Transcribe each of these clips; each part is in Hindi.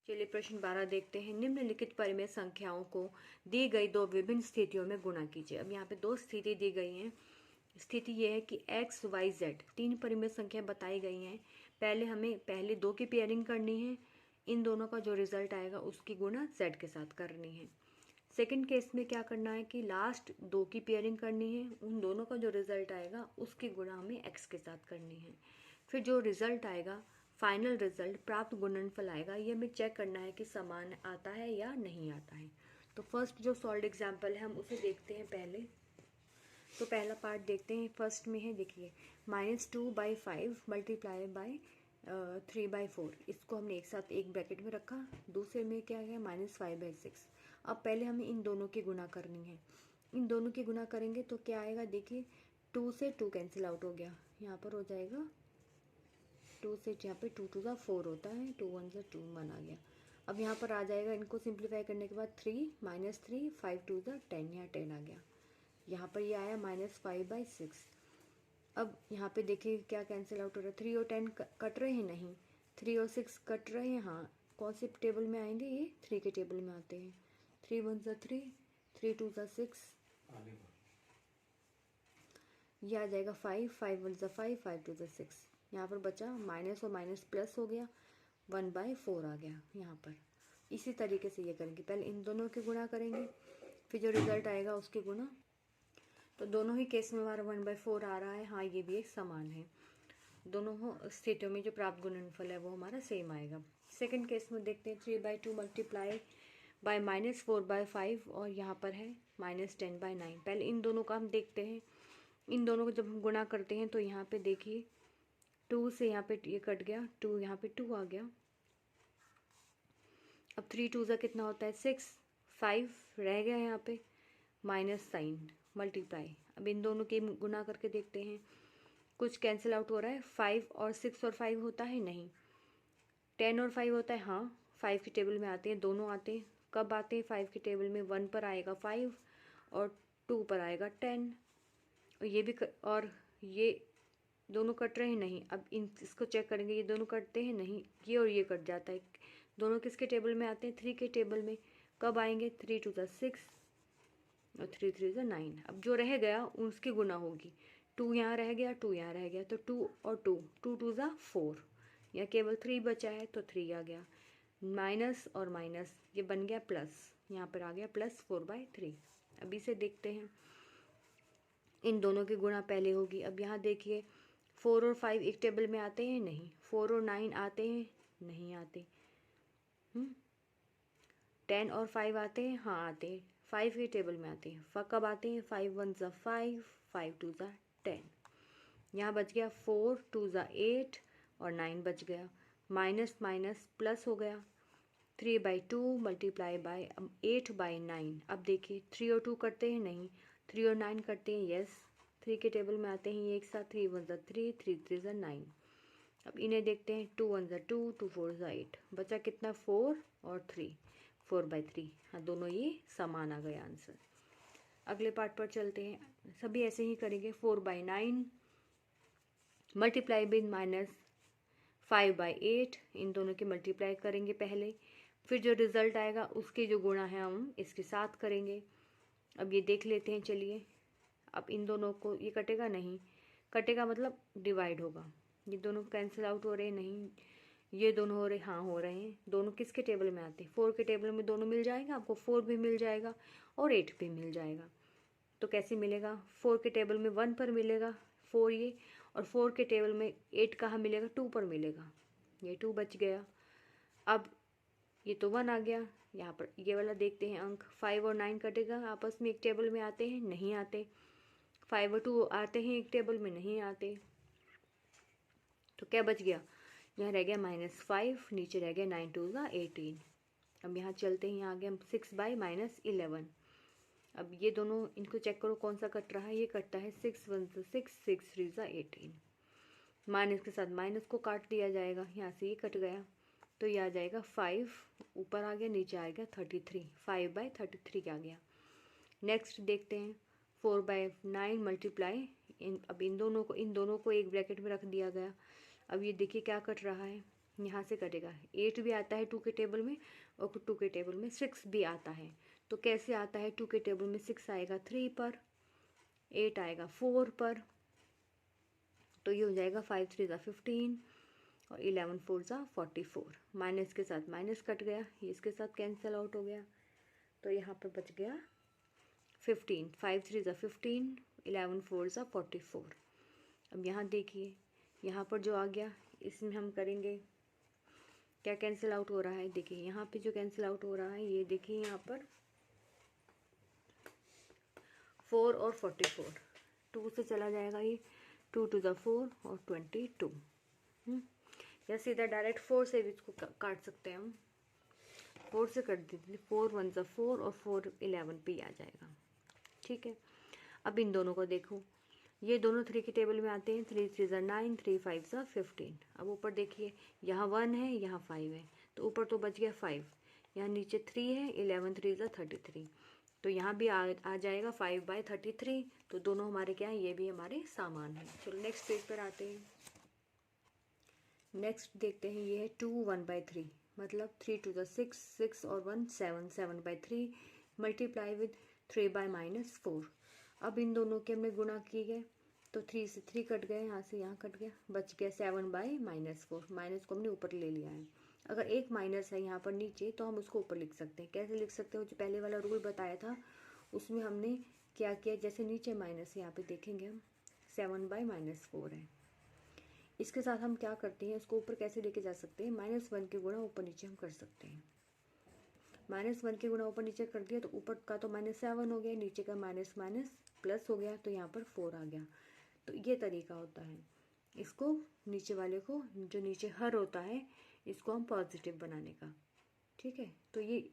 चलिए प्रश्न 12 देखते हैं। निम्नलिखित परिमेय संख्याओं को दी गई दो विभिन्न स्थितियों में गुणा कीजिए। अब यहाँ पे दो स्थिति दी गई हैं। स्थिति यह है कि x, y, z तीन परिमेय संख्या बताई गई हैं। पहले हमें पहले दो की पेयरिंग करनी है। इन दोनों का जो रिजल्ट आएगा उसकी गुणा z के साथ करनी है। सेकंड केस में क्या करना है कि लास्ट दो की पेयरिंग करनी है। उन दोनों का जो रिजल्ट आएगा उसकी गुणा हमें x के साथ करनी है। फिर जो रिजल्ट आएगा, फाइनल रिजल्ट प्राप्त गुणनफल आएगा, ये हमें चेक करना है कि समान आता है या नहीं आता है। तो फर्स्ट जो सॉल्व एग्जाम्पल है हम उसे देखते हैं पहले। तो पहला पार्ट देखते हैं। फर्स्ट में है, देखिए -2/5 मल्टीप्लाई बाय 3/4। इसको हमने एक साथ एक ब्रैकेट में रखा। दूसरे में क्या है, -5/6। अब पहले हमें इन दोनों की गुणा करनी है। इन दोनों की गुणा करेंगे तो क्या आएगा, देखिए 2 से 2 कैंसिल आउट हो गया। यहाँ पर हो जाएगा 2 से, यहाँ पे 2 2 का 4 होता है, 2 1 से 2 1 आ गया। अब यहाँ पर आ जाएगा, इनको सिंप्लीफाई करने के बाद 3 -3 5 2 का 10, यहाँ 10 आ गया। यहाँ पर ये आया -5/6। अब यहाँ पे देखिए क्या कैंसिल आउट हो रहा है, 3 और 10 कट रहे हैं, नहीं 3 और 6 कट रहे हैं, हाँ कौन से टेबल में आएंगे, ये 3 के टेबल में आते हैं। 3 1 से 3, 3 2 से 6, यह आ जाएगा 5 5 1 से 5 5 2 से 6। यहाँ पर बचा माइनस और माइनस प्लस हो गया, 1/4 आ गया यहाँ पर। इसी तरीके से ये करेंगे, पहले इन दोनों के गुणा करेंगे, फिर जो रिजल्ट आएगा उसके गुणा। तो दोनों ही केस में हमारा 1/4 आ रहा है, हाँ ये भी एक समान है। दोनों स्थितियों में जो प्राप्त गुणनफल है वो हमारा सेम आएगा। सेकंड केस में देखते हैं, 3/2 मल्टीप्लाई बाय -4/5 और यहाँ पर है -10/9। पहले इन दोनों का हम देखते हैं। इन दोनों को जब हम गुणा करते हैं तो यहाँ पे देखिए 2 से यहाँ पे ये कट गया, 2 यहाँ पे 2 आ गया। अब 3 2 का कितना होता है 6, 5 रह गया यहाँ पे, माइनस साइन मल्टीप्लाई। अब इन दोनों के गुणा करके देखते हैं, कुछ कैंसिल आउट हो रहा है। 5 और 6 और 5 होता है, नहीं 10 और 5 होता है, हाँ 5 के टेबल में आते हैं, दोनों आते हैं। कब आते हैं 5 के टेबल में, 1 पर आएगा 5 और 2 पर आएगा 10। और ये भी और ये दोनों कट रहे हैं, नहीं। अब इसको चेक करेंगे, ये दोनों कटते हैं, नहीं ये और ये कट जाता है। दोनों किसके टेबल में आते हैं, 3 के टेबल में। कब आएंगे, 3 2 6 और 3 3 9। अब जो रह गया उसकी गुना होगी। 2 यहाँ रह गया, 2 यहाँ रह गया, तो 2 और 2, 2 2 4, यहाँ केवल 3 बचा है तो 3 आ गया। माइनस और माइनस ये बन गया प्लस, यहाँ पर आ गया +4/3। अब इसे देखते हैं, इन दोनों की गुणा पहले होगी। अब यहाँ देखिए 4 और 5 एक टेबल में आते हैं, नहीं 4 और 9 आते हैं, नहीं आते। 10 और 5 आते हैं, हाँ आते हैं, 5 के टेबल में आते हैं। कब आते हैं, 5 1 ज़ा 5, 5 2 ज़ा 10। यहाँ बच गया 4 2 ज़ा 8 और 9 बच गया। माइनस माइनस प्लस हो गया, 3/2 मल्टीप्लाई बाय 8/9। अब देखिए 3 और 2 करते हैं, नहीं 3 और 9 करते हैं, यस 3 के टेबल में आते हैं ये एक साथ। 3 1 ज़ा 3, 3 3 ज़ा 9। अब इन्हें देखते हैं, 2 1 ज़ा 2, 2 4 ज़ा 8, बचा कितना 4 और 3, 4/3। हाँ दोनों ये समान आ गया आंसर। अगले पार्ट पर चलते हैं, सभी ऐसे ही करेंगे। 4/9 मल्टीप्लाई बिन -5/8, इन दोनों के मल्टीप्लाई करेंगे पहले, फिर जो रिजल्ट आएगा उसके जो गुणा है हम इसके साथ करेंगे। अब ये देख लेते हैं, चलिए। अब इन दोनों को, ये कटेगा, नहीं कटेगा मतलब डिवाइड होगा। ये दोनों कैंसिल आउट हो रहे हैं, नहीं ये दोनों हो रहे, हाँ हो रहे हैं। दोनों किसके टेबल में आते हैं, 4 के टेबल में दोनों मिल जाएगा, आपको 4 भी मिल जाएगा और 8 भी मिल जाएगा। तो कैसे मिलेगा, 4 के टेबल में 1 पर मिलेगा 4 ये, और 4 के टेबल में 8 कहाँ मिलेगा, 2 पर मिलेगा, ये 2 बच गया। अब ये तो 1 आ गया। यहाँ पर ये वाला देखते हैं अंक, 5 और 9 कटेगा, आपस में एक टेबल में आते हैं, नहीं आते। 5 और 2 आते हैं एक टेबल में, नहीं आते। तो क्या बच गया, यहाँ रह गया -5, नीचे रह गया 9 2 ज़ा 18। अब यहाँ चलते हैं, यहाँ आ गया 6/-11। अब ये दोनों, इनको चेक करो कौन सा कट रहा है, ये कटता है 6 1 ज़ा 6, 6 3 ज़ा 18। माइनस के साथ माइनस को काट दिया जाएगा, यहाँ से ये कट गया, तो ये आ जाएगा 5, ऊपर आ गया, नीचे आ गया 33, 5/33 आ गया। नेक्स्ट देखते हैं, 4/9 मल्टीप्लाई अब इन दोनों को एक ब्रैकेट में रख दिया गया। अब ये देखिए क्या कट रहा है, यहाँ से कटेगा। 8 भी आता है 2 के टेबल में और 2 के टेबल में 6 भी आता है। तो कैसे आता है? 2 के टेबल में 6 आएगा 3 पर, 8 आएगा 4 पर, तो ये हो जाएगा 5 3 ज़ा 15 और 11 4 ज़ा 44। माइनस के साथ माइनस कट गया, ये इसके साथ कैंसिल आउट हो गया, तो यहाँ पर बच गया 15। 5 3 ज़ा 15, 11 4 ज़ा 44। अब यहाँ देखिए, यहाँ पर जो आ गया इसमें हम करेंगे क्या कैंसिल आउट हो रहा है। देखिए यहाँ पे जो कैंसिल आउट हो रहा है, ये देखिए यहाँ पर 4 और 44, 2 से चला जाएगा ये, 2 2 ज़ा 4 और 22। या सीधा डायरेक्ट 4 से भी इसको काट सकते हैं हम, 4 से कट दीजिए, 4 1 ज़ा 4 और 4 11 पे आ जाएगा। ठीक है, अब इन दोनों को देखो, ये दोनों 3 के टेबल में आते हैं। 3 3 ज़ा 9, 3 5 ज़ा 15। अब ऊपर देखिए, यहाँ 1 है, यहाँ 5 है, तो ऊपर तो बच गया 5, यहाँ नीचे 3 है, 11 3 ज़ा 33, तो यहाँ भी आ जाएगा 5/33। तो दोनों हमारे क्या हैं? ये भी हमारे सामान हैं। चलो नेक्स्ट पेज पर आते हैं। नेक्स्ट देखते हैं, ये है 2 1/3, मतलब 3 2 ज़ा 6, 6 और 1 7, 7/3 मल्टीप्लाई विद 3/-4। अब इन दोनों के हमने गुणा किए गए, तो 3 से 3 कट गए, यहाँ से यहाँ कट गया, बच गया 7/-4। माइनस को हमने ऊपर ले लिया है। अगर एक माइनस है यहाँ पर नीचे, तो हम उसको ऊपर लिख सकते हैं। कैसे लिख सकते हैं? जो पहले वाला रूल बताया था उसमें हमने क्या किया, जैसे नीचे माइनस है, यहाँ पे देखेंगे हम 7/-4 है। इसके साथ हम क्या करते हैं, इसको ऊपर कैसे लेके जा सकते हैं? -1 के गुणा ऊपर नीचे हम कर सकते हैं। -1 के गुणा ऊपर नीचे कर दिया, तो ऊपर का तो -7 हो गया, नीचे का माइनस माइनस प्लस हो गया, तो यहाँ पर 4 आ गया। तो ये तरीका होता है, इसको नीचे वाले को, जो नीचे हर होता है, इसको हम पॉजिटिव बनाने का। ठीक है, तो ये,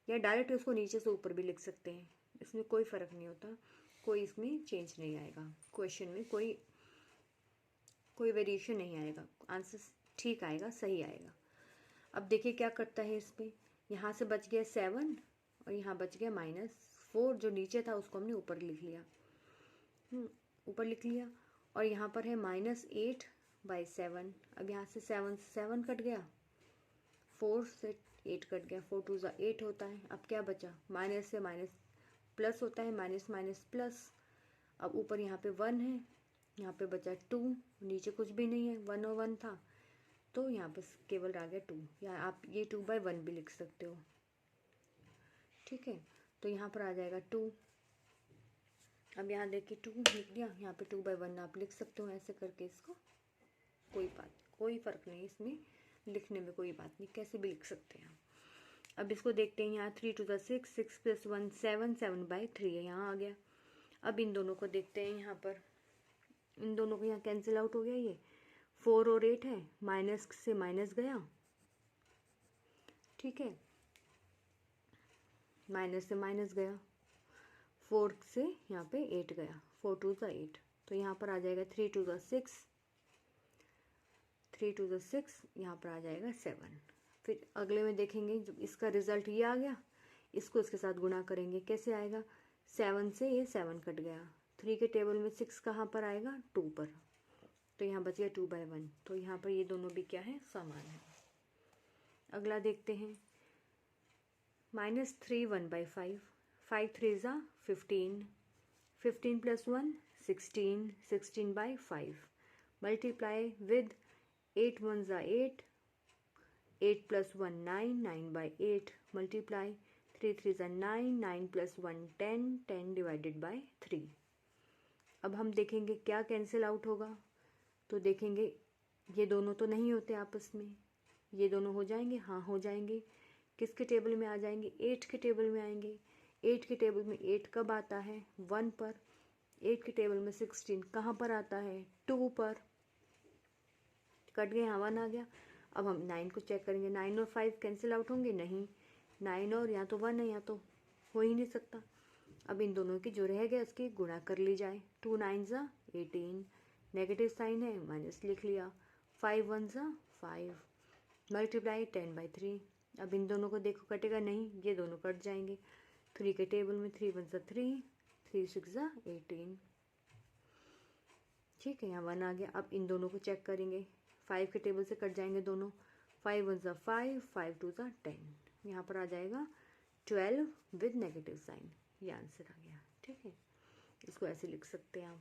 या डायरेक्ट इसको नीचे से ऊपर भी लिख सकते हैं, इसमें कोई फ़र्क नहीं होता, कोई इसमें चेंज नहीं आएगा, क्वेश्चन में कोई वेरिएशन नहीं आएगा, आंसर ठीक आएगा, सही आएगा। अब देखिए क्या करता है इसमें, यहाँ से बच गया 7 और यहाँ बच गया -4, जो नीचे था उसको हमने ऊपर लिख लिया, ऊपर लिख लिया। और यहाँ पर है -8/7। अब यहाँ से 7 7 कट गया, 4 से 8 कट गया, 4 2 ज़ा 8 होता है। अब क्या बचा? माइनस से माइनस प्लस होता है, माइनस माइनस प्लस। अब ऊपर यहाँ पे 1 है, यहाँ पे बचा 2, नीचे कुछ भी नहीं है, 1 और 1 था, तो यहाँ पे केवल आ गया 2, या आप ये 2/1 भी लिख सकते हो। ठीक है, तो यहाँ पर आ जाएगा 2। अब यहाँ देखिए 2 लिख दिया, यहाँ पे 2/1 आप लिख सकते हो, ऐसे करके इसको, कोई फ़र्क नहीं इसमें, लिखने में कोई बात नहीं, कैसे भी लिख सकते हैं। अब इसको देखते हैं, यहाँ 3 2 ज़ा 6, 6 + 1 7, 7/3 है, यहाँ आ गया। अब इन दोनों को देखते हैं, यहाँ पर इन दोनों को यहाँ कैंसिल आउट हो गया, ये 4 और 8 है, माइनस से माइनस गया। ठीक है, माइनस से माइनस गया, 4 से यहाँ पे 8 गया, 4 2 ज़ा 8, तो यहाँ पर आ जाएगा 3 2 ज़ा 6, 3 2 ज़ा 6, यहाँ पर आ जाएगा 7। फिर अगले में देखेंगे, जब इसका रिजल्ट ये आ गया, इसको इसके साथ गुणा करेंगे, कैसे आएगा? 7 से ये 7 कट गया, 3 के टेबल में 6 कहाँ पर आएगा? 2 पर, तो यहाँ बच गया 2/1, तो यहाँ पर ये दोनों भी क्या है? समान है। अगला देखते हैं, -3 1/5, 5 3 ज़ा 15, 15 + 1 16, 16/5 मल्टीप्लाई विद 8 1 ज़ा 8, 8 + 1 9, 9/8 मल्टीप्लाई 3 3 ज़ा 9, 9 + 1 10, 10/3। अब हम देखेंगे क्या कैंसिल आउट होगा, तो देखेंगे ये दोनों तो नहीं होते आपस में, ये दोनों हो जाएंगे, हाँ हो जाएंगे। किसके टेबल में आ जाएंगे? 8 के टेबल में आएंगे। 8 के टेबल में 8 कब आता है? 1 पर। 8 के टेबल में 16 कहाँ पर आता है? 2 पर। कट गए, हाँ 1 आ गया। अब हम 9 को चेक करेंगे, 9 और 5 कैंसिल आउट होंगे? नहीं, 9 और यहाँ तो 1 है, यहाँ तो हो ही नहीं सकता। अब इन दोनों की जो रह गया उसकी गुणा कर ली जाए, 2 9 ज़ा 18, नेगेटिव साइन है माइनस लिख लिया, 5 1 ज़ा 5 मल्टीप्लाई 10/3। अब इन दोनों को देखो, कटेगा नहीं, ये दोनों कट जाएंगे। 3 के टेबल में 3 1 ज़ा 3, 3 6 ज़ा 18। ठीक है, यहाँ 1 आ गया। अब इन दोनों को चेक करेंगे, 5 के टेबल से कट जाएंगे दोनों, 5 1 ज़ा 5, 5 2 ज़ा 10, यहाँ पर आ जाएगा 12 विद नेगेटिव साइन। ये आंसर आ गया। ठीक है, इसको ऐसे लिख सकते हैं आप।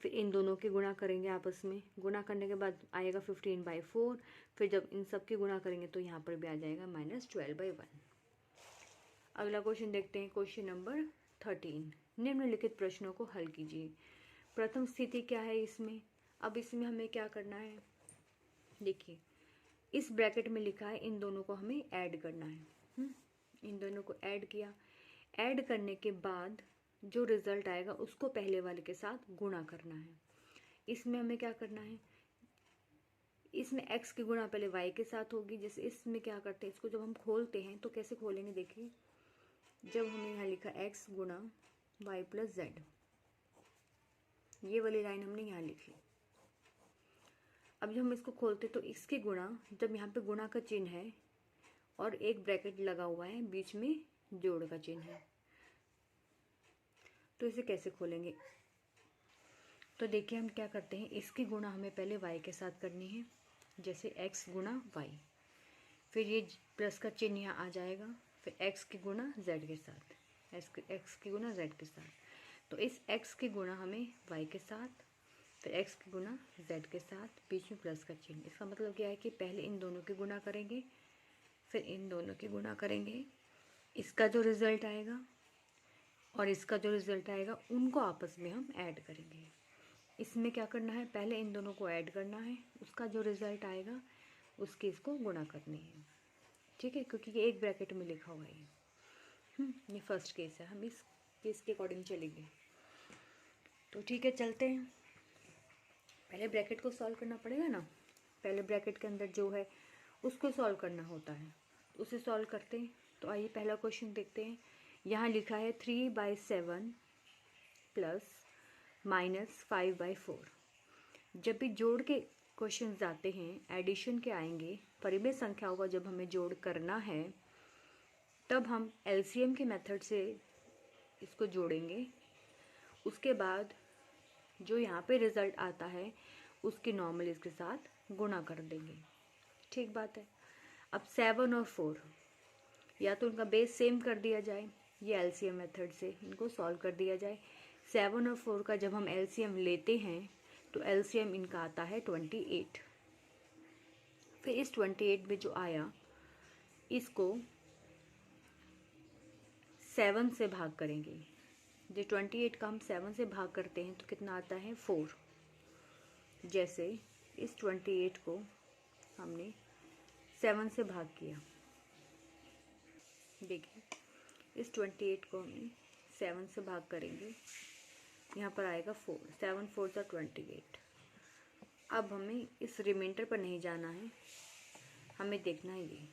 फिर इन दोनों के गुणा करेंगे आपस में, गुणा करने के बाद आएगा 15/4। फिर जब इन सब की गुणा करेंगे तो यहाँ पर भी आ जाएगा -12/1। अगला क्वेश्चन देखते हैं, क्वेश्चन नंबर 13। निम्नलिखित प्रश्नों को हल कीजिए। प्रथम स्थिति क्या है इसमें? अब इसमें हमें क्या करना है, देखिए इस ब्रैकेट में लिखा है इन दोनों को हमें ऐड करना है। इन दोनों को ऐड किया, ऐड करने के बाद जो रिजल्ट आएगा उसको पहले वाले के साथ गुणा करना है। इसमें हमें क्या करना है, इसमें x की गुणा पहले y के साथ होगी। जैसे इसमें क्या करते हैं, इसको जब हम खोलते हैं तो कैसे खोलेंगे, देखिए जब हमने यहाँ लिखा x गुणा y प्लस जेड, ये वाली लाइन हमने यहाँ लिखी। अब जब हम इसको खोलते तो इसकी गुणा, जब यहाँ पे गुणा का चिन्ह है और एक ब्रैकेट लगा हुआ है, बीच में जोड़ का चिन्ह है, तो इसे कैसे खोलेंगे? तो देखिए हम क्या करते हैं, इसकी गुणा हमें पहले y के साथ करनी है, जैसे x गुणा y, फिर ये प्लस का चिन्ह यहाँ आ जाएगा, फिर x की गुणा z के साथ, x की गुणा z के साथ। तो इस x की गुणा हमें y के साथ, फिर x की गुणा z के साथ, बीच में प्लस का चिन्ह। इसका मतलब क्या है कि पहले इन दोनों की गुणा करेंगे, फिर इन दोनों की गुणा करेंगे, इसका जो रिजल्ट आएगा और इसका जो रिजल्ट आएगा उनको आपस में हम ऐड करेंगे। इसमें क्या करना है, पहले इन दोनों को ऐड करना है, उसका जो रिजल्ट आएगा उसकी इसको गुणा करनी है। ठीक है, क्योंकि ये एक ब्रैकेट में लिखा हुआ है। ये फर्स्ट केस है, हम इस केस के अकॉर्डिंग चलेंगे। तो ठीक है, चलते हैं। पहले ब्रैकेट को सॉल्व करना पड़ेगा ना, पहले ब्रैकेट के अंदर जो है उसको सॉल्व करना होता है, उसे सॉल्व करते हैं। तो आइए पहला क्वेश्चन देखते हैं। यहाँ लिखा है 3/7 प्लस -5/4। जब भी जोड़ के क्वेश्चन आते हैं, एडिशन के आएंगे, परिमेय संख्याओं का जब हमें जोड़ करना है तब हम एलसीएम के मेथड से इसको जोड़ेंगे। उसके बाद जो यहाँ पे रिजल्ट आता है उसकी नॉर्मल इसके साथ गुणा कर देंगे। ठीक बात है। अब 7 और 4 या तो उनका बेस सेम कर दिया जाए, ये एलसीएम मेथड से इनको सॉल्व कर दिया जाए। 7 और 4 का जब हम एलसीएम लेते हैं तो एलसीएम इनका आता है 28। फिर इस 28 में जो आया इसको 7 से भाग करेंगे। जो 28 का हम 7 से भाग करते हैं तो कितना आता है 4। जैसे इस 28 को हमने 7 से भाग किया, देखिए इस 28 को हम 7 से भाग करेंगे, यहाँ पर आएगा 4, 7 4 सा 28। अब हमें इस रिमाइंडर पर नहीं जाना है, हमें देखना है ये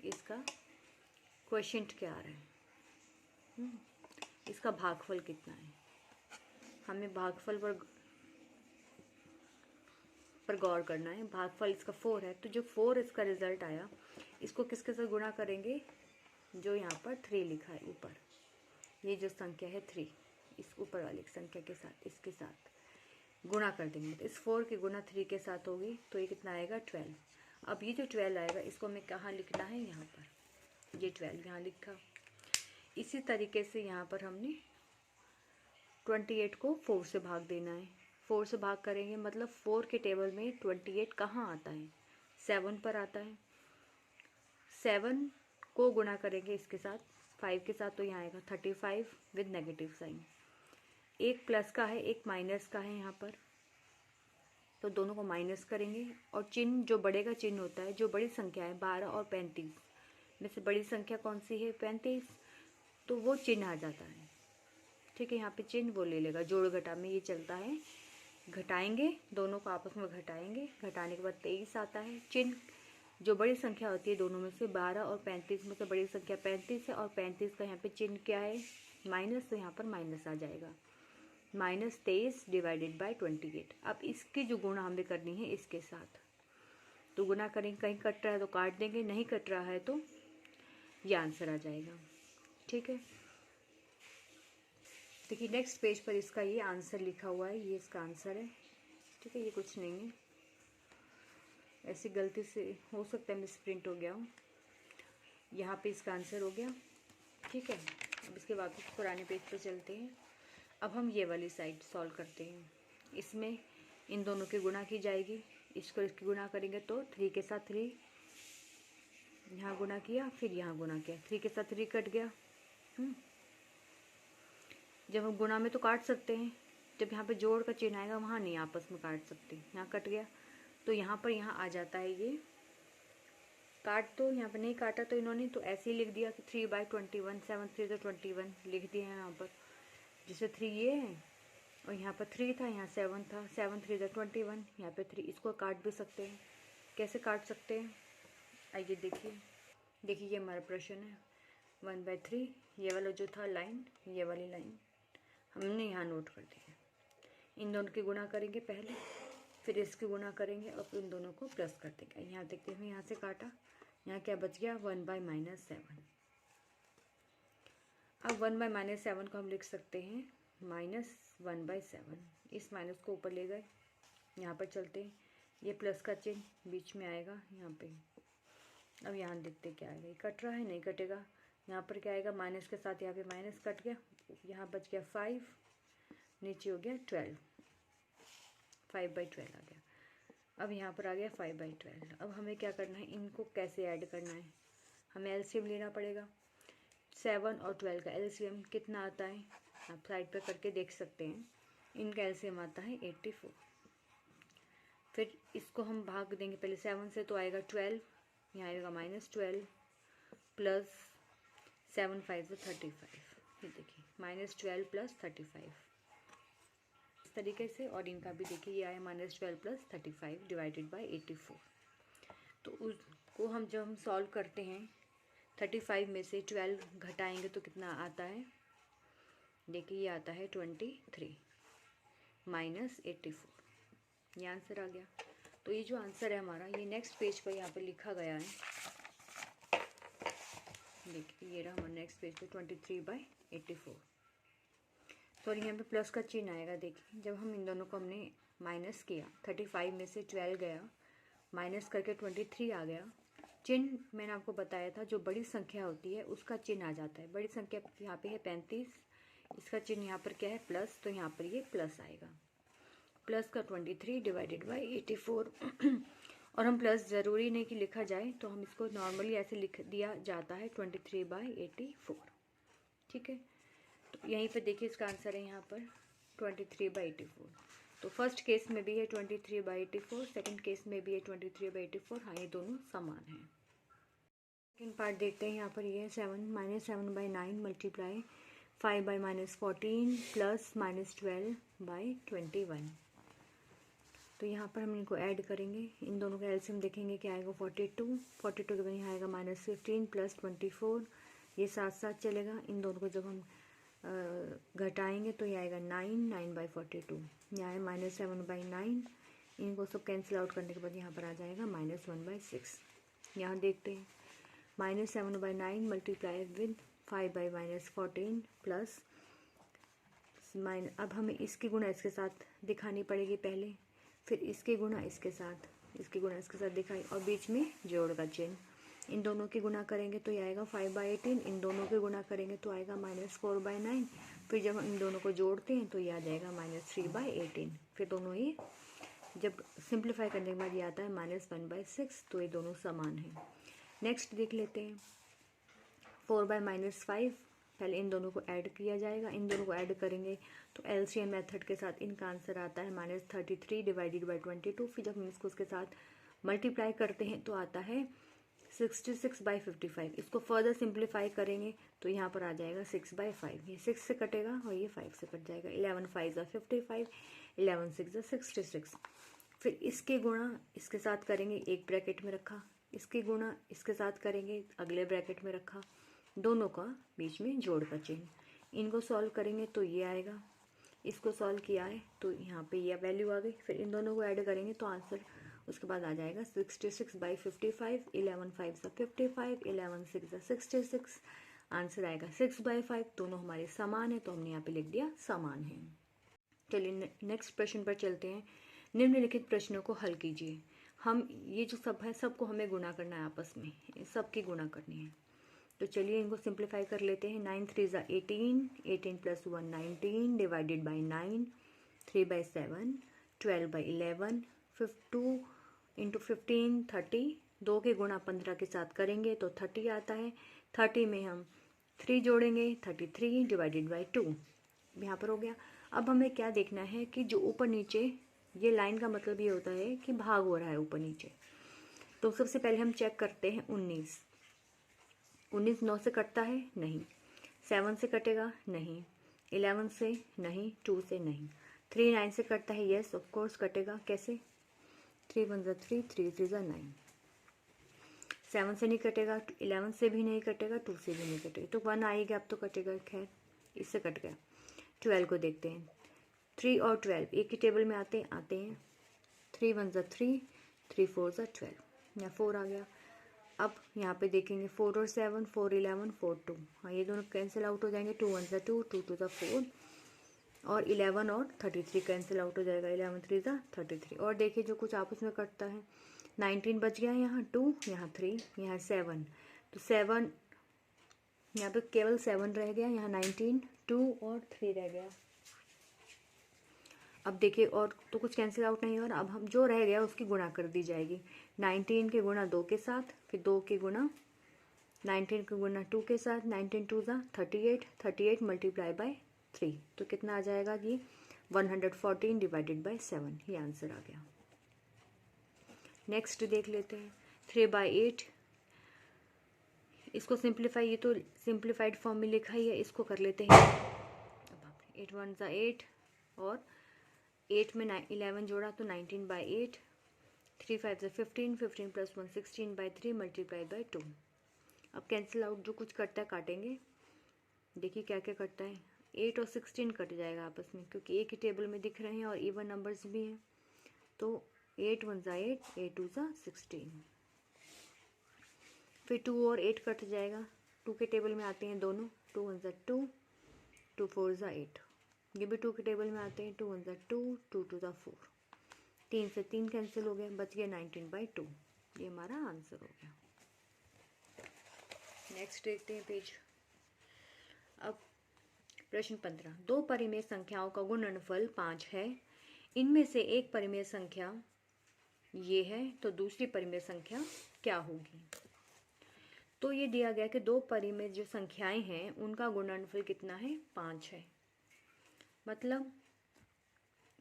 इसका क्वोशिएंट क्या आ रहा है, इसका भागफल कितना है। हमें भागफल पर गौर करना है। भागफल इसका 4 है, तो जो 4 इसका रिजल्ट आया इसको किसके साथ गुणा करेंगे, जो यहाँ पर 3 लिखा है ऊपर, ये जो संख्या है 3, इस ऊपर वाली संख्या के साथ इसके साथ गुणा कर देंगे। तो इस 4 की गुणा 3 के साथ होगी तो ये कितना आएगा 12। अब ये जो 12 आएगा इसको हमें कहाँ लिखना है, यहाँ पर, ये 12 यहाँ लिखा। इसी तरीके से यहाँ पर हमने 28 को 4 से भाग देना है। 4 से भाग करेंगे मतलब 4 के टेबल में 28 कहाँ आता है, 7 पर आता है। 7 को गुणा करेंगे इसके साथ 5 के साथ, तो यहाँ आएगा 35 विद नेगेटिव साइन। एक प्लस का है एक माइनस का है यहाँ पर, तो दोनों को माइनस करेंगे और चिन्ह जो बड़े का चिन्ह होता है, जो बड़ी संख्या है 12 और 35 में से बड़ी संख्या कौन सी है 35, तो वो चिन्ह आ जाता है। ठीक है, यहाँ पे चिन्ह वो ले लेगा, जोड़ घटा में ये चलता है। घटाएंगे, दोनों को आपस में घटाएंगे, घटाने के बाद 23 आता है। चिन्ह जो बड़ी संख्या होती है दोनों में से 12 और 35 में से बड़ी संख्या 35 है, और 35 का यहाँ पे चिन्ह क्या है माइनस, तो यहाँ पर माइनस आ जाएगा, -23 डिवाइडेड बाय 28। अब इसकी जो गुणा हमें करनी है इसके साथ, तो गुणा करेंगे, कहीं कट रहा है तो काट देंगे, नहीं कट रहा है तो ये आंसर आ जाएगा। ठीक है, देखिए नेक्स्ट पेज पर इसका ये आंसर लिखा हुआ है, ये इसका आंसर है। ठीक है, ये कुछ नहीं है। ऐसी गलती से हो सकता है मिस प्रिंट हो गया हो। यहाँ पे इसका आंसर हो गया। ठीक है, अब इसके वापस पुराने पेज पे चलते हैं। अब हम ये वाली साइड सॉल्व करते हैं। इसमें इन दोनों की गुणा की जाएगी, इसको इसकी गुणा करेंगे तो 3 के साथ 3 यहाँ गुणा किया, फिर यहाँ गुणा किया, 3 के साथ 3 कट गया। जब हम गुणा में तो काट सकते हैं, जब यहाँ पे जोड़ का चिन्ह आएगा वहाँ नहीं आपस में काट सकते। यहाँ कट गया तो यहाँ पर यहाँ आ जाता है ये काट, तो यहाँ पर नहीं काटा तो इन्होंने तो ऐसे ही लिख दिया कि 3/21, 7 3 तो 21 लिख दिया है यहाँ पर, जिससे 3 ये है और यहाँ पर 3 था, यहाँ 7 था, 7 3 तो 21, यहाँ पे 3। इसको काट भी सकते हैं। कैसे काट सकते हैं आइए देखिए ये हमारा प्रश्न है 1/3। ये वाला जो था लाइन, ये वाली लाइन हमने यहाँ नोट कर दी है। इन दोनों की गुणा करेंगे पहले, फिर इसकी गुणा करेंगे और इन दोनों को प्लस कर देंगे। यहाँ देखते हैं, यहाँ से काटा, यहाँ क्या बच गया 1/-7। अब 1/-7 को हम लिख सकते हैं -1/7। इस माइनस को ऊपर ले गए, यहाँ पर चलते हैं, ये प्लस का चिन्ह बीच में आएगा यहाँ पे। अब यहाँ देखते क्या आएगा, ये कट रहा है, नहीं कटेगा। यहाँ पर क्या आएगा, माइनस के साथ यहाँ पे माइनस कट गया, यहाँ बच गया 5, नीचे हो गया 12, 5/12 आ गया। अब यहाँ पर आ गया 5/12। अब हमें क्या करना है, इनको कैसे ऐड करना है, हमें एलसीएम लेना पड़ेगा। 7 और 12 का एलसीएम कितना आता है, आप साइड पर करके देख सकते हैं। इनका एलसीएम आता है 84। फिर इसको हम भाग देंगे, पहले 7 से तो आएगा 12, यहाँ आएगा -12 प्लस 7 5 35। ये देखिए -12 प्लस 35 इस तरीके से। और इनका भी देखिए ये आया -12 प्लस 35 डिवाइडेड बाय 84। तो उसको हम जब हम सॉल्व करते हैं 35 में से 12 घटाएंगे तो कितना आता है, देखिए ये आता है 23 माइनस 84। ये आंसर आ गया। तो ये जो आंसर है हमारा, ये नेक्स्ट पेज पर यहाँ पे लिखा गया है। देखिए ये रहा हमारा नेक्स्ट पेज पे 23/84। सॉरी यहाँ पे प्लस का चिन्ह आएगा। देखिए जब हम इन दोनों को हमने माइनस किया, 35 में से 12 गया, माइनस करके 23 आ गया। चिन्ह मैंने आपको बताया था, जो बड़ी संख्या होती है उसका चिन्ह आ जाता है। बड़ी संख्या यहाँ पे है 35, इसका चिन्ह यहाँ पर क्या है प्लस, तो यहाँ पर ये प्लस आएगा। प्लस का 23 डिवाइडेड बाई 84। और हम प्लस ज़रूरी नहीं कि लिखा जाए, तो हम इसको नॉर्मली ऐसे लिख दिया जाता है 23/84। ठीक है, तो यहीं पे देखिए इसका आंसर है यहाँ पर 23/84। तो फर्स्ट केस में भी है 23/84, सेकंड केस में भी है 23/84। हाँ, ये दोनों समान हैं। सेकंड पार्ट देखते हैं। यहाँ पर ये है 7/9 मल्टीप्लाई 5/-14 प्लस -12/21। तो यहाँ पर हम इनको ऐड करेंगे, इन दोनों का एलसीएम देखेंगे क्या आएगा 42। 42 के बाद यहाँ आएगा -15 प्लस 24, ये साथ साथ चलेगा। इन दोनों को जब हम घटाएंगे तो ये आएगा 9/42। यहाँ है -7/9, इनको सब कैंसिल आउट करने के बाद यहाँ पर आ जाएगा -1/6। यहाँ देखते हैं -7/9 मल्टीप्लाई विद 5/-14 प्लस अब हमें इसकी गुणा इसके साथ दिखानी पड़ेगी पहले, फिर इसकी गुणा इसके साथ, इसकी गुणा इसके साथ दिखाई, और बीच में जोड़ का चिन्ह। इन दोनों की गुणा करेंगे तो ये आएगा 5/18, इन दोनों की गुणा करेंगे तो आएगा -4/9। फिर जब हम इन दोनों को जोड़ते हैं तो ये आ जाएगा -3/18। फिर दोनों ये जब सिंप्लीफाई करने के बाद ये आता है -1/6। तो ये दोनों समान हैं। नेक्स्ट देख लेते हैं 4/-5। पहले इन दोनों को ऐड किया जाएगा, इन दोनों को ऐड करेंगे तो एलसीएम मेथड के साथ इनका आंसर आता है -33 डिवाइडेड बाई 22। फिर जब हम इसको उसके साथ मल्टीप्लाई करते हैं तो आता है 66/55। इसको फर्दर सिंप्लीफाई करेंगे तो यहाँ पर आ जाएगा 6/5। ये 6 से कटेगा और ये 5 से कट जाएगा। 11 5 55, 11 6 66। फिर इसके गुणा इसके साथ करेंगे, एक ब्रैकेट में रखा, इसकी गुणा इसके साथ करेंगे, अगले ब्रैकेट में रखा, दोनों का बीच में जोड़ का चिन्ह। इनको सॉल्व करेंगे तो ये आएगा, इसको सॉल्व किया है तो यहाँ पे ये वैल्यू आ गई। फिर इन दोनों को ऐड करेंगे तो आंसर उसके बाद आ जाएगा 66/55। 11 5 55, 11 6 66। आंसर आएगा 6/5। दोनों हमारे समान है तो हमने यहाँ पे लिख दिया समान है। चलिए नेक्स्ट प्रश्न पर चलते हैं। निम्नलिखित प्रश्नों को हल कीजिए। हम ये जो सब है सबको हमें गुणा करना है आपस में, सबकी गुणा करनी है। तो चलिए इनको सिंप्लीफाई कर लेते हैं। 9 3 ज़ा 18, 18 + 1 19 डिवाइडेड बाई 9, 3/7, 12/11, 2 × 15 30, 2 के गुणा 15 के साथ करेंगे तो 30 आता है। 30 में हम 3 जोड़ेंगे, 33 डिवाइडेड बाई 2 यहाँ पर हो गया। अब हमें क्या देखना है कि जो ऊपर नीचे, ये लाइन का मतलब ये होता है कि भाग हो रहा है ऊपर नीचे। तो सबसे पहले हम चेक करते हैं 19 9 से कटता है, नहीं। 7 से कटेगा, नहीं। 11 से नहीं, 2 से नहीं। 3 9 से कटता है, यस ऑफ कोर्स कटेगा। कैसे? 3 1 ज़ा 3, 3 3 ज़ा 9। 7 से नहीं कटेगा, 11 से भी नहीं कटेगा, 2 से भी नहीं कटेगा, तो 1 आएगा अब तो कटेगा। खैर इससे कट गया। 12 को देखते हैं। 3 और 12 एक ही टेबल में आते हैं। 3 1 ज़ा 3, 3 4 ज़ा 12, यहाँ 4 आ गया। अब यहाँ पे देखेंगे 4 और 7, 4 11 4 2, हाँ ये दोनों कैंसिल आउट हो जाएंगे। 2 1 ज़ा 2, 2 2 ज़ा 4, और 11 और 33 कैंसिल आउट हो जाएगा। 11 3 ज़ा 33। और देखिए जो कुछ आपस में कटता है, 19 बच गया, यहाँ 2, यहाँ 3, यहाँ 7, तो 7 यहाँ पे केवल 7 रह गया, यहाँ 19, 2 और 3 रह गया। अब देखिए और तो कुछ कैंसिल आउट नहीं हो रहा। अब हम जो रह गया उसकी गुणा कर दी जाएगी। 19 के गुणा 2 के साथ, फिर 2 के गुणा 19 के गुणा 2 के साथ, 19 2 ज़ा 38, 38 मल्टीप्लाई बाय 3, तो कितना आ जाएगा जी? 114 डिवाइडेड बाय 7, ये आंसर आ गया। नेक्स्ट देख लेते हैं 3/8। इसको सिंप्लीफाई, ये तो सिंप्लीफाइड फॉर्म में लिखा ही है, इसको कर लेते हैं। 8 1 ज़ा 8, और 8 में 11 जोड़ा तो 19/8, 3 5 ज़ा 15, 15 + 1 16/3 मल्टीप्लाई बाय 2। अब कैंसिल आउट जो कुछ कटता है काटेंगे। देखिए क्या क्या कटता है। 8 और 16 कट जाएगा आपस में, क्योंकि एक ही टेबल में दिख रहे हैं और इवन नंबर्स भी हैं। तो 8 1 ज़ा 8, 8 2 ज़ा 16। फिर 2 और 8 कट जाएगा, 2 के टेबल में आते हैं दोनों। 2 1 ज़ा 2, 2 4 ज़ा 8, ये भी 2 के टेबल में आते हैं। 2 1 ज़ा 2, 2 2 ज़ा 4, 3 से 3 कैंसिल हो गया, बच गया 19/2, ये हमारा आंसर हो गया। नेक्स्ट देखते हैं पेज। अब प्रश्न 15, 2 परिमेय संख्याओं का गुणनफल 5 है। इनमें से एक परिमेय संख्या ये है, तो दूसरी परिमेय संख्या क्या होगी? तो ये दिया गया कि 2 परिमेय जो संख्याएं हैं उनका गुणनफल कितना है? 5 है। मतलब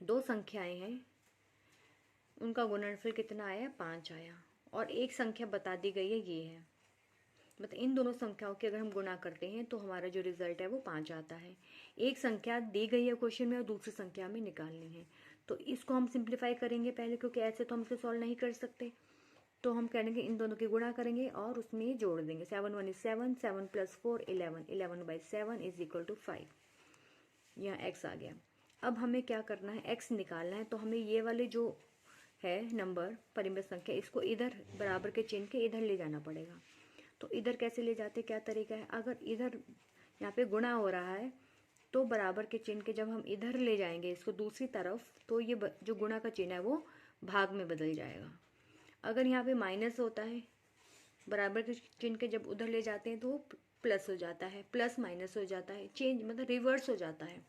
2 संख्याएं हैं, उनका गुणनफल कितना आया? 5 आया। और एक संख्या बता दी गई है, ये है। मतलब इन दोनों संख्याओं की अगर हम गुणा करते हैं तो हमारा जो रिजल्ट है वो 5 आता है। एक संख्या दी गई है क्वेश्चन में और दूसरी संख्या में निकालनी है, तो इसको हम सिंप्लीफाई करेंगे पहले, क्योंकि ऐसे तो हम इसे सॉल्व नहीं कर सकते। तो हम करेंगे इन दोनों की गुणा करेंगे और उसमें जोड़ देंगे। 7 1 is 7, 7 + 4 11, 11/7 = 5। यहाँ x आ गया। अब हमें क्या करना है? x निकालना है। तो हमें ये वाले जो है नंबर, परिमेय संख्या, इसको इधर बराबर के चिन्ह के इधर ले जाना पड़ेगा। तो इधर कैसे ले जाते, क्या तरीका है? अगर इधर यहाँ पे गुणा हो रहा है तो बराबर के चिन्ह के जब हम इधर ले जाएंगे इसको दूसरी तरफ, तो ये जो गुणा का चिन्ह है वो भाग में बदल जाएगा। अगर यहाँ पे माइनस होता है, बराबर के चिन्ह के जब उधर ले जाते हैं तो वो प्लस हो जाता है, प्लस माइनस हो जाता है, चेंज मतलब रिवर्स हो जाता है।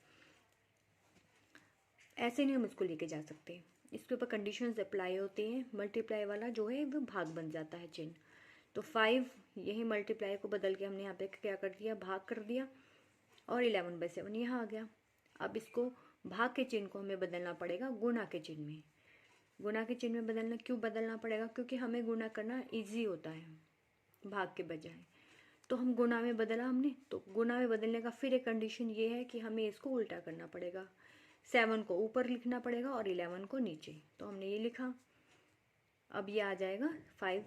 ऐसे नहीं हम इसको लेके जा सकते, इसके ऊपर कंडीशंस अप्लाई होती हैं। मल्टीप्लाई वाला जो है वो भाग बन जाता है चिन्ह। तो 5 यही मल्टीप्लाई को बदल के हमने यहाँ पे क्या कर दिया? भाग कर दिया, और 11/7 यहाँ आ गया। अब इसको भाग के चिन्ह को हमें बदलना पड़ेगा गुणा के चिन्ह में। गुणा के चिन्ह में बदलना क्यों बदलना पड़ेगा? क्योंकि हमें गुणा करना इजी होता है भाग के बजाय। तो हम गुणा में बदला हमने, तो गुणा में बदलने का फिर एक कंडीशन ये है कि हमें इसको उल्टा करना पड़ेगा। 7 को ऊपर लिखना पड़ेगा और 11 को नीचे। तो हमने ये लिखा। अब ये आ जाएगा 5,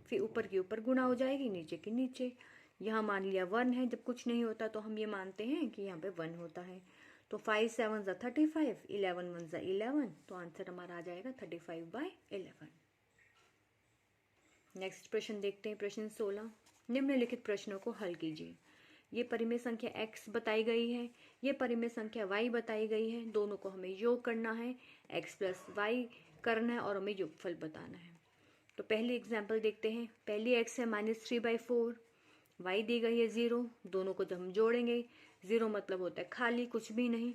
फिर ऊपर की ऊपर गुणा हो जाएगी, नीचे की नीचे। यहाँ मान लिया 1 है, जब कुछ नहीं होता तो हम ये मानते हैं कि यहाँ पे 1 होता है। तो 5 7 ज़ा 35, 11 1 ज़ा 11, तो आंसर हमारा आ जाएगा 35/11। नेक्स्ट प्रश्न देखते हैं, प्रश्न 16। निम्नलिखित प्रश्नों को हल कीजिए। ये परिमेय संख्या x बताई गई है, ये परिमेय संख्या y बताई गई है। दोनों को हमें योग करना है, x + y करना है और हमें योगफल बताना है। तो पहली एग्जाम्पल देखते हैं। पहली x है -3/4, y दी गई है 0, दोनों को जब हम जोड़ेंगे 0 मतलब होता है खाली, कुछ भी नहीं।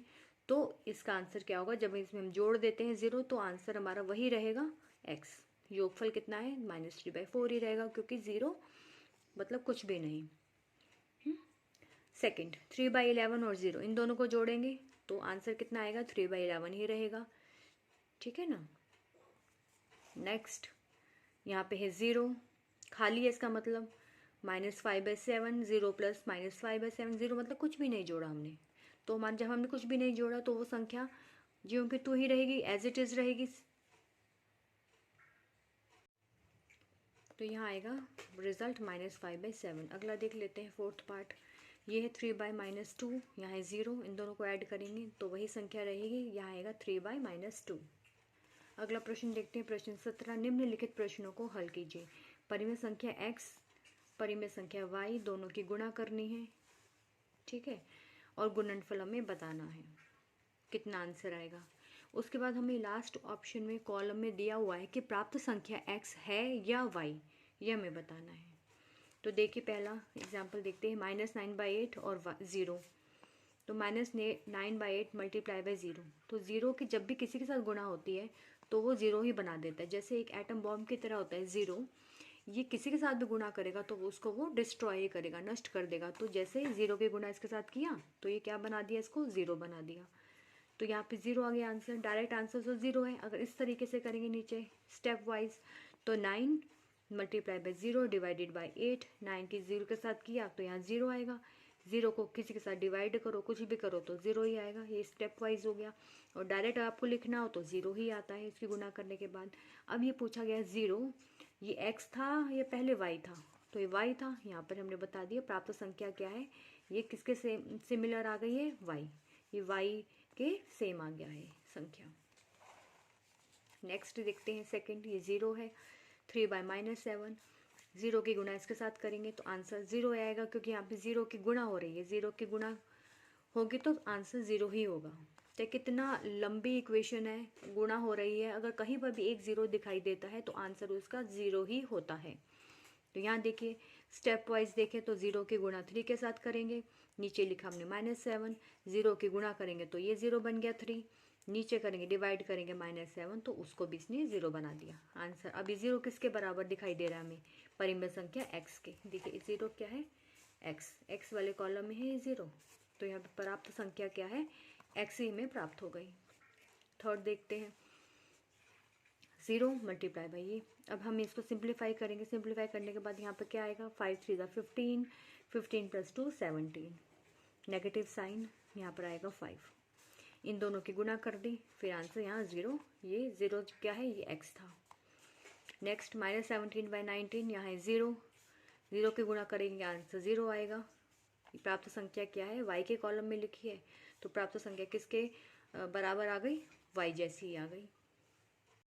तो इसका आंसर क्या होगा, जब इसमें हम जोड़ देते हैं 0 तो आंसर हमारा वही रहेगा x। योगफल कितना है -3/4 ही रहेगा, क्योंकि 0 मतलब कुछ भी नहीं। सेकंड 3/11 और 0 इन दोनों को जोड़ेंगे तो आंसर कितना आएगा, 3/11 ही रहेगा, ठीक है ना। नेक्स्ट यहाँ पे है 0, खाली है, इसका मतलब -5/7, 0 प्लस -5/7, 0 मतलब कुछ भी नहीं जोड़ा हमने। तो मान जब हमने कुछ भी नहीं जोड़ा तो वो संख्या ज्यों की त्यों ही रहेगी, एज इट इज रहेगी। तो यहाँ आएगा रिजल्ट -5/7। अगला देख लेते हैं फोर्थ पार्ट। ये है 3/-2, यहाँ है 0, इन दोनों को ऐड करेंगे तो वही संख्या रहेगी, यहाँ आएगा 3/-2। अगला प्रश्न देखते हैं, प्रश्न 17। निम्नलिखित प्रश्नों को हल कीजिए। परिमेय संख्या x, परिमेय संख्या y दोनों की गुणा करनी है, ठीक है, और गुणनफल हमें बताना है, कितना आंसर आएगा। उसके बाद हमें लास्ट ऑप्शन में कॉलम में दिया हुआ है कि प्राप्त संख्या x है या y, यह हमें बताना है। तो देखिए पहला एग्जाम्पल देखते हैं, -9/8 और 0। तो -9/8 मल्टीप्लाई बाई 0, तो 0 की जब भी किसी के साथ गुणा होती है तो वो 0 ही बना देता है। जैसे एक एटम बॉम्ब की तरह होता है 0, ये किसी के साथ भी गुणा करेगा तो उसको वो डिस्ट्रॉय करेगा, नष्ट कर देगा। तो जैसे 0 के गुणा इसके साथ किया तो ये क्या बना दिया, इसको 0 बना दिया। तो यहाँ पे 0 आ गया आंसर, डायरेक्ट आंसर तो 0 है। अगर इस तरीके से करेंगे नीचे स्टेप वाइज, तो 9 मल्टीप्लाई बाई 0 डिवाइडेड बाई 8, 9 की 0 के साथ किया तो यहाँ 0 आएगा। 0 को किसी के साथ डिवाइड करो, कुछ भी करो तो 0 ही आएगा। ये स्टेप वाइज हो गया। और डायरेक्ट आपको लिखना हो तो 0 ही आता है इसकी गुणा करने के बाद। अब ये पूछा गया 0, ये x था, ये पहले y था, तो ये y था, यहाँ पर हमने बता दिया प्राप्त संख्या क्या है, ये किसके सिमिलर आ गई है, y, ये y के सेम आ गया है संख्या। नेक्स्ट देखते हैं सेकंड, ये 0 है, 3/-7, 0 की गुणा इसके साथ करेंगे तो आंसर 0 आएगा, क्योंकि यहाँ पे 0 की गुणा हो रही है, 0 की गुणा होगी तो आंसर 0 ही होगा। तो कितना लंबी इक्वेशन है, गुणा हो रही है, अगर कहीं पर भी एक 0 दिखाई देता है तो आंसर उसका 0 ही होता है। तो यहाँ देखिए स्टेप वाइज देखें तो 0 की गुणा 3 के साथ करेंगे, नीचे लिखा हमने -7, 0 की गुणा करेंगे तो ये 0 बन गया 3, नीचे करेंगे डिवाइड करेंगे -7 तो उसको भी इसने 0 बना दिया आंसर। अभी 0 किसके बराबर दिखाई दे रहा है हमें, परिमेय संख्या x के। देखिए 0 क्या है, x वाले कॉलम में है ये 0, तो यहाँ पे प्राप्त संख्या क्या है, x ही में प्राप्त हो गई। थर्ड देखते हैं, 0 मल्टीप्लाई बाई ये। अब हम इसको सिंप्लीफाई करेंगे, सिंप्लीफाई करने के बाद यहाँ पे क्या आएगा, 5 3 15, 15 + 2 17, नेगेटिव साइन, यहाँ पर आएगा 5। इन दोनों की गुणा कर दी, फिर आंसर यहाँ 0, ये 0 क्या है, ये x था। नेक्स्ट -17/19, यहाँ है 0, 0 की गुणा करेंगे आंसर 0 आएगा। प्राप्त संख्या क्या है, y के कॉलम में लिखी है, तो प्राप्त संख्या किसके बराबर आ गई, y जैसी ही आ गई।